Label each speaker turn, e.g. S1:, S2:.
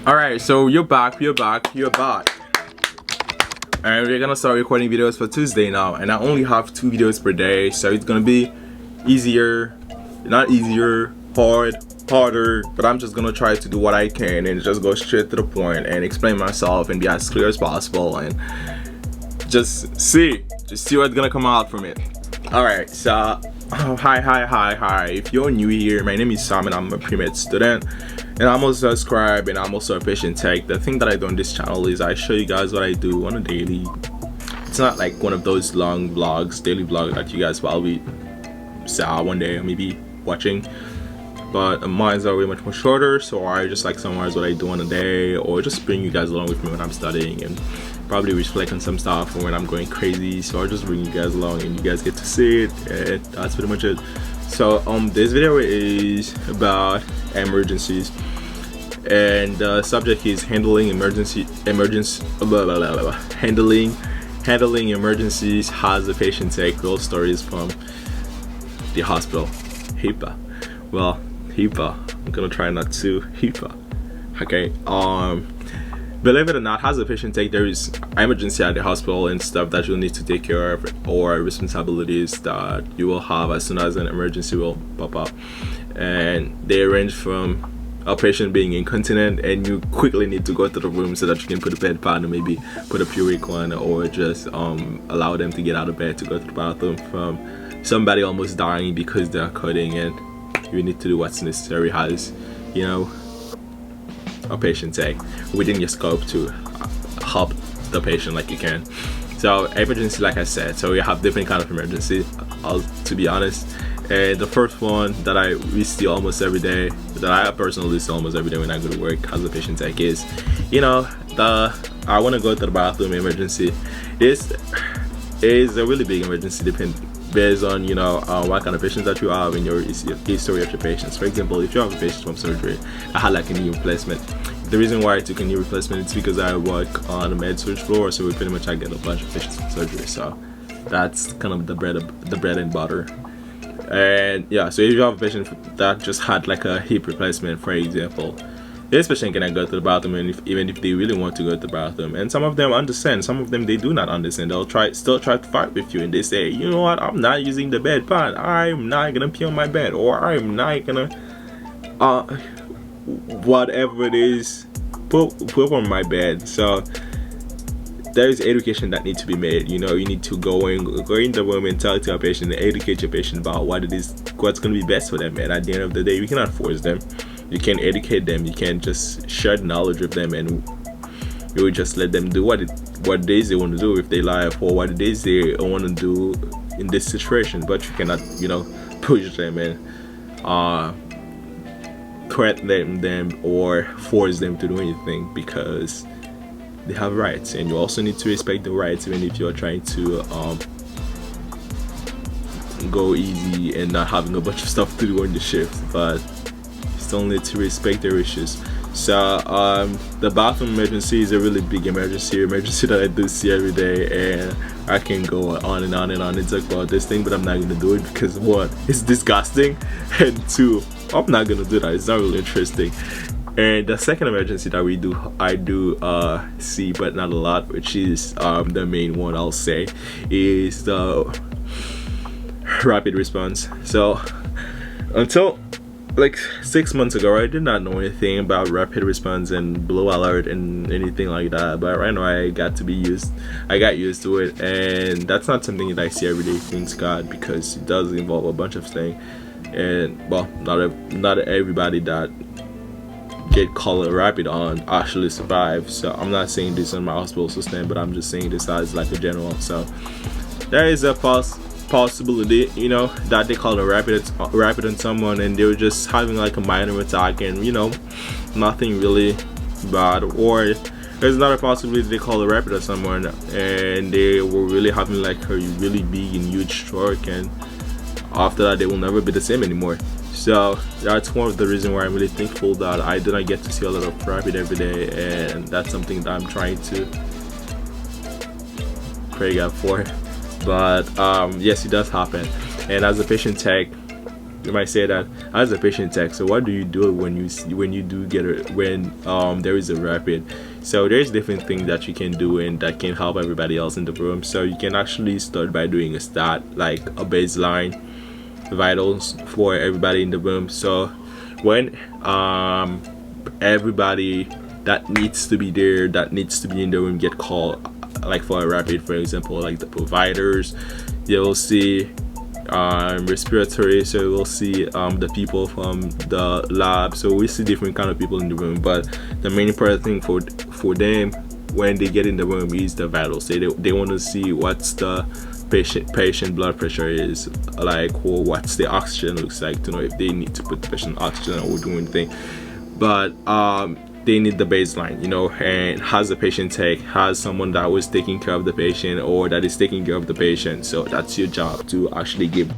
S1: Alright, so you're back, and we're gonna start recording videos for Tuesday now, and I only have 2 videos per day, so it's gonna be easier, not easier, harder, but I'm just gonna try to do what I can and just go straight to the point and explain myself and be as clear as possible and just see what's gonna come out from it. Alright, so hi. If you're new here, my name is Sam and I'm a pre-med student, and I'm also a scribe and I'm also a patient tech. The thing that I do on this channel is I show you guys what I do on a daily. It's not like one of those long vlogs, daily vlogs that you guys probably saw one day or maybe watching, but mine's are way much more shorter, so I just like summarize what I do on a day or just bring you guys along with me when I'm studying and probably reflect on some stuff or when I'm going crazy. So I'll just bring you guys along and you guys get to see it, and that's pretty much it. So this video is about emergencies, and the subject is handling emergencies as a patient take, real stories from the hospital. I'm gonna try not to okay. Believe it or not, as a patient take, there is emergency at the hospital and stuff that you'll need to take care of, or responsibilities that you will have as soon as an emergency will pop up. And they range from a patient being incontinent and you quickly need to go to the room so that you can put a bed pad or maybe put a Puric one, or just allow them to get out of bed to go to the bathroom, from somebody almost dying because they're cutting, and you need to do what's necessary as, you know, a patient take within your scope to help the patient like you can. So emergency, like I said, so we have different kind of emergency, to be honest. And the first one that we see almost every day, that I personally see almost every day when I go to work as a patient tech, is, you know, I want to go to the bathroom emergency. This is a really big emergency, based on, you know, what kind of patients that you have in your history of your patients. For example, if you have a patient from surgery that had like a knee replacement, the reason why I took a knee replacement is because I work on a med surg floor, so I get a bunch of patients from surgery. So that's kind of the bread and butter. And yeah, so if you have a patient that just had like a hip replacement, for example, this patient cannot go to the bathroom, and even if they really want to go to the bathroom, and some of them understand, some of them they do not understand. They'll still try to fight with you, and they say, you know what, I'm not using the bed pad, I'm not gonna pee on my bed, or I'm not gonna whatever it is, put on my bed. So there is education that needs to be made. You know, you need to go in the room and talk to your patient and educate your patient about what it is, what's going to be best for them. And at the end of the day, you cannot force them, you can educate them, you can just share knowledge with them, and you will just let them do what it is they want to do with their life, or what it is they want to do in this situation. But you cannot, you know, push them and threaten them or force them to do anything, because they have rights, and you also need to respect the rights, even if you're trying to go easy and not having a bunch of stuff to do on the shift. But you still need to respect their wishes. So the bathroom emergency is a really big emergency that I do see every day, and I can go on and on and talk about this thing, but I'm not gonna do it because, one, it's disgusting, and two, I'm not gonna do that. It's not really interesting. And the second emergency that I do see, but not a lot, which is the main one, I'll say, is the rapid response. So until like 6 months ago, I did not know anything about rapid response and blue alert and anything like that, but right now I got used to it, and that's not something that I see every day, thanks God, because it does involve a bunch of things. And well, not everybody that get called rapid on actually survive. So I'm not saying this on my hospital system, but I'm just saying this as like a general. So there is a possibility, you know, that they call a rapid on someone and they're just having like a minor attack, and you know, nothing really bad. Or there's another possibility they call a rapid on someone and they were really having like a really big and huge stroke, and after that they will never be the same anymore. So that's one of the reasons why I'm really thankful that I do not get to see a lot of rapid every day, and that's something that I'm trying to pray God for. But yes, it does happen. And as a patient tech, you might say that as a patient tech, so what do you do when you do get when there is a rapid? So there's different things that you can do and that can help everybody else in the room. So you can actually start by doing a stat, like a baseline vitals for everybody in the room. So when everybody that needs to be there, that needs to be in the room, get called, like for a rapid, for example, like the providers, you will see respiratory, so we'll see the people from the lab, so we see different kind of people in the room, but the main important thing for them when they get in the room is the vitals. They want to see what's the patient blood pressure is like, or what's the oxygen looks like, to know if they need to put the patient on oxygen or do anything. But they need the baseline, and has the patient take, has someone that was taking care of the patient or that is taking care of the patient. So that's your job to actually give.